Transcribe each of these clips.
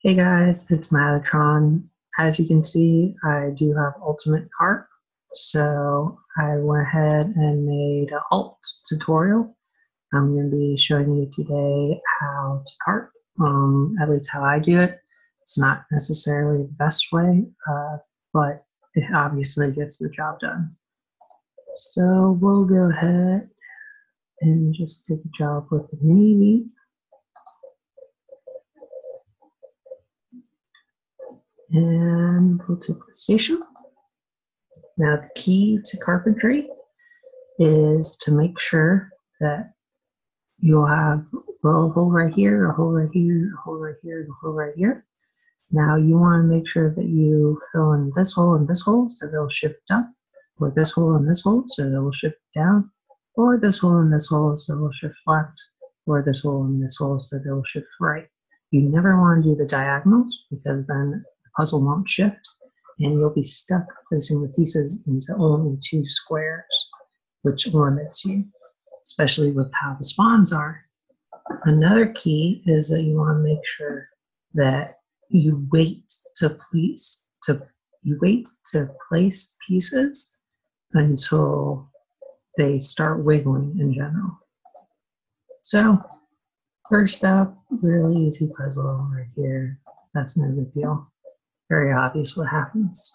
Hey guys, it's Mattatron. As you can see, I do have Ultimate Carp, so I went ahead and made an alt tutorial. I'm going to be showing you today how to carp, at least how I do it. It's not necessarily the best way, but it obviously gets the job done. So we'll go ahead and just take a job with the Navy. And we'll take the station. Now the key to carpentry is to make sure that you'll have a hole right here, a hole right here, a hole right here, and a hole right here. Now you want to make sure that you fill in this hole and this hole so they'll shift up, or this hole and this hole so they'll shift down, or this hole and this hole so they'll shift left, or this hole and this hole so they'll shift right. You never want to do the diagonals because then the puzzle won't shift and you'll be stuck placing the pieces into only two squares, which limits you, especially with how the spawns are. Another key is that you want to make sure that you wait to place pieces until they start wiggling in general. So first up, really easy puzzle right here. That's no big deal. Very obvious what happens.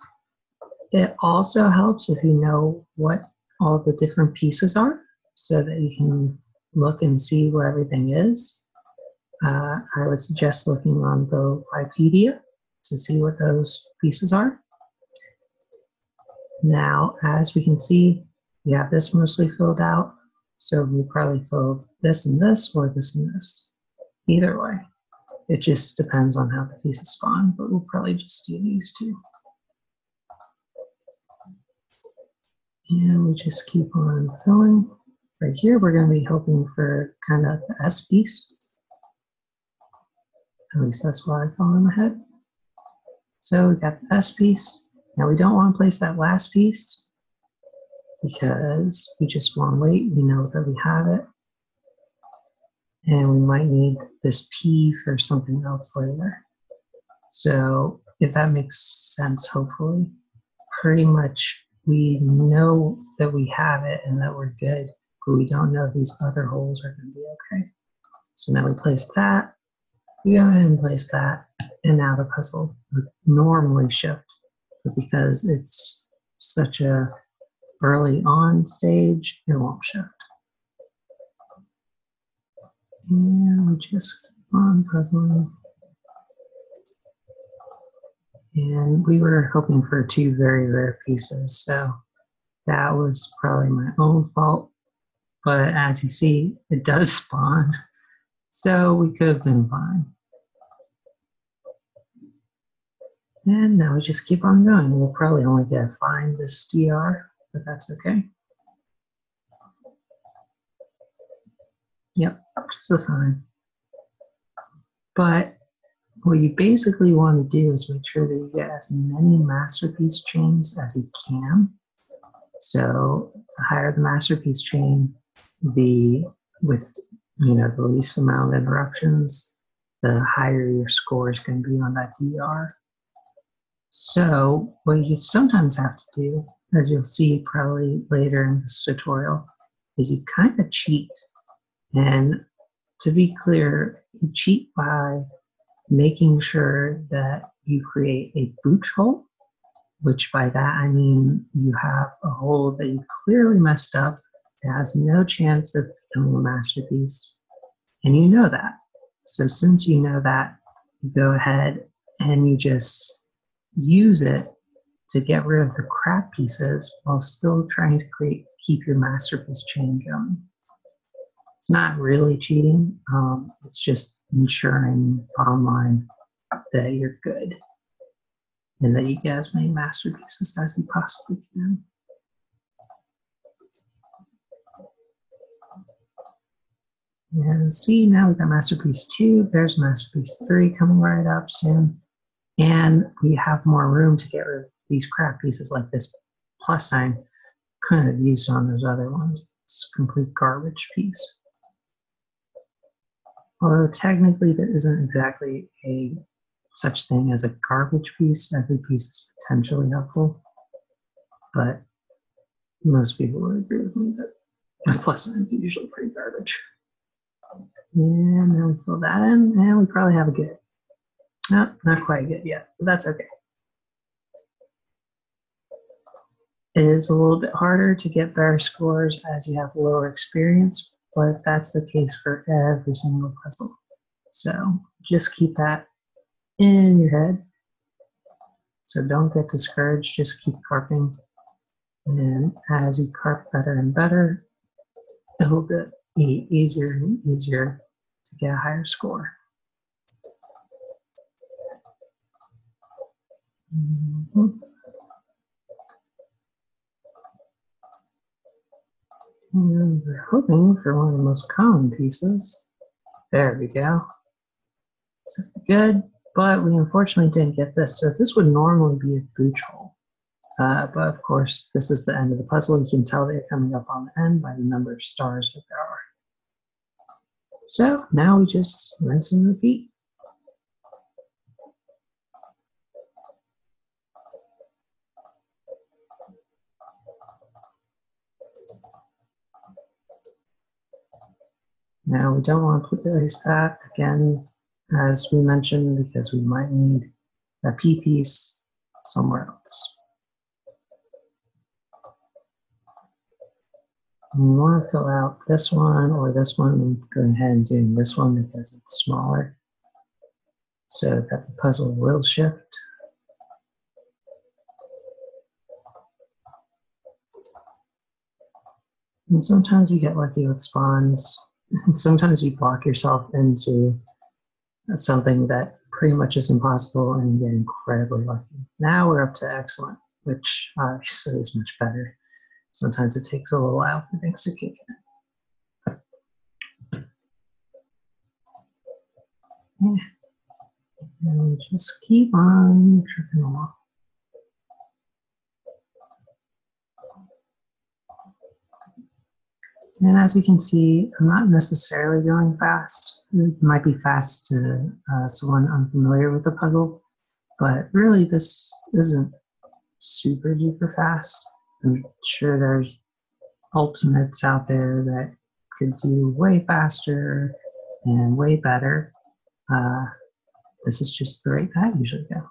It also helps if you know what all the different pieces are so that you can look and see where everything is. I would suggest looking on the Wikipedia to see what those pieces are. Now, as we can see, we have this mostly filled out, so we probably filled this and this, or this and this. Either way, it just depends on how the pieces spawn, but we'll probably just do these two. And we just keep on filling. Right here, we're going to be hoping for kind of the S piece. At least that's what I found in my head. So we got the S piece. Now we don't want to place that last piece because we just want to wait. We know that we have it. And we might need this P for something else later. So if that makes sense, hopefully, pretty much we know that we have it and that we're good, but we don't know if these other holes are going to be okay. So now we place that, we go ahead and place that, and now the puzzle would normally shift, but because it's such a early on stage, it won't shift. And we just keep on puzzling. And we were hoping for two very rare pieces, so that was probably my own fault. But as you see, it does spawn, so we could have been fine. And now we just keep on going. We'll probably only get to find this DR, but that's okay. Yep, so fine. But what you basically want to do is make sure that you get as many masterpiece chains as you can. So the higher the masterpiece chain, with the least amount of interruptions, the higher your score is going to be on that DR. So what you sometimes have to do, as you'll see probably later in this tutorial, is you kind of cheat. And to be clear, you cheat by making sure that you create a booch hole, which by that I mean you have a hole that you clearly messed up, that has no chance of becoming a masterpiece, and you know that. So since you know that, you go ahead and you just use it to get rid of the crap pieces while still trying to keep your masterpiece chain going. It's not really cheating, it's just ensuring bottom line that you're good and that you get as many masterpieces as you possibly can. And see, now we've got masterpiece 2, there's masterpiece 3 coming right up soon. And we have more room to get rid of these crap pieces like this plus sign. Couldn't have used on those other ones. It's a complete garbage piece. Although technically there isn't exactly a such thing as a garbage piece. Every piece is potentially helpful, but most people would agree with me that the plus signs are usually pretty garbage. And then we fill that in, and we probably have a good. No, not quite good yet, but that's okay. It is a little bit harder to get better scores as you have lower experience, but that's the case for every single puzzle. So just keep that in your head. So don't get discouraged, just keep carping. And as you carp better and better, it will get easier and easier to get a higher score. And we're hoping for one of the most common pieces. There we go. So good, but we unfortunately didn't get this. So this would normally be a booch hole. But of course, this is the end of the puzzle. You can tell they're coming up on the end by the number of stars that there are. So now we just rinse and repeat. Now we don't want to place that again, as we mentioned, because we might need a P piece somewhere else. And we want to fill out this one or this one. I'm going ahead and doing this one because it's smaller, so that the puzzle will shift. And sometimes you get lucky with spawns. Sometimes you block yourself into something that pretty much is impossible and you get incredibly lucky. Now we're up to excellent, which obviously is much better. Sometimes it takes a little while for things to kick in. Yeah. And just keep on tripping along. And as you can see, I'm not necessarily going fast. It might be fast to someone unfamiliar with the puzzle, but really this isn't super duper fast. I'm sure there's ultimates out there that could do way faster and way better. This is just the rate that I usually go.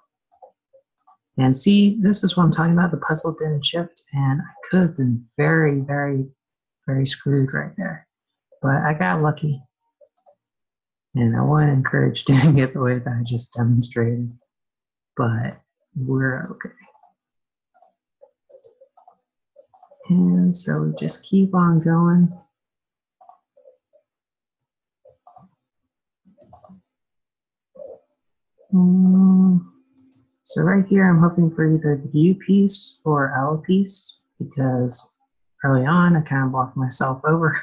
And see, this is what I'm talking about. The puzzle didn't shift, and I could have been very, very, very screwed right there. But I got lucky. And I want to encourage doing it the way that I just demonstrated. But we're okay. And so we just keep on going. So right here, I'm hoping for either the U piece or L piece, because early on, I kind of blocked myself over.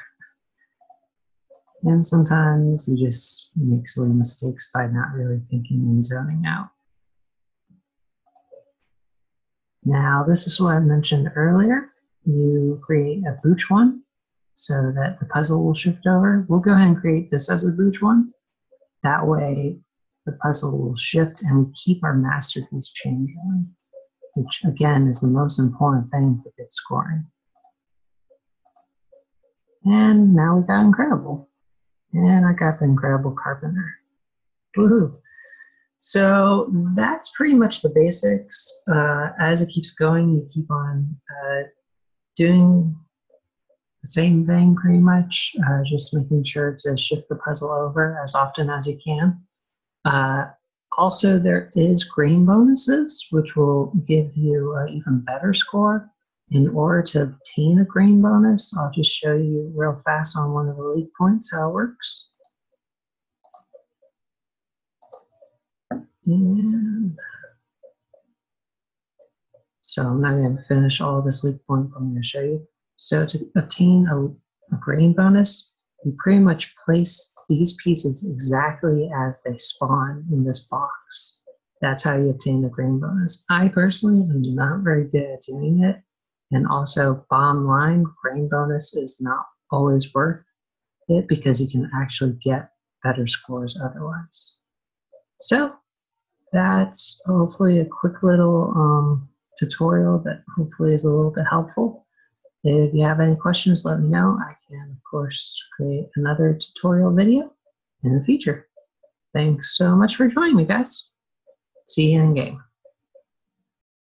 And sometimes you just make silly mistakes by not really thinking and zoning out. Now, this is what I mentioned earlier. You create a booch one so that the puzzle will shift over. We'll go ahead and create this as a booch one. That way, the puzzle will shift and we keep our masterpiece chain going, which again is the most important thing for good scoring. And now we got incredible. And I got the incredible carpenter. Woohoo! So that's pretty much the basics. As it keeps going, you keep on doing the same thing pretty much, just making sure to shift the puzzle over as often as you can. Also, there is grain bonuses, which will give you an even better score. In order to obtain a grain bonus, I'll just show you real fast on one of the league points how it works. And so I'm not going to finish all of this league point, but I'm going to show you. So to obtain a grain bonus, you pretty much place these pieces exactly as they spawn in this box. That's how you obtain the grain bonus. I personally am not very good at doing it. And also, bottom line, grain bonus is not always worth it because you can actually get better scores otherwise. So that's hopefully a quick little tutorial that hopefully is a little bit helpful. If you have any questions, let me know. I can, of course, create another tutorial video in the future. Thanks so much for joining me, guys. See you in game.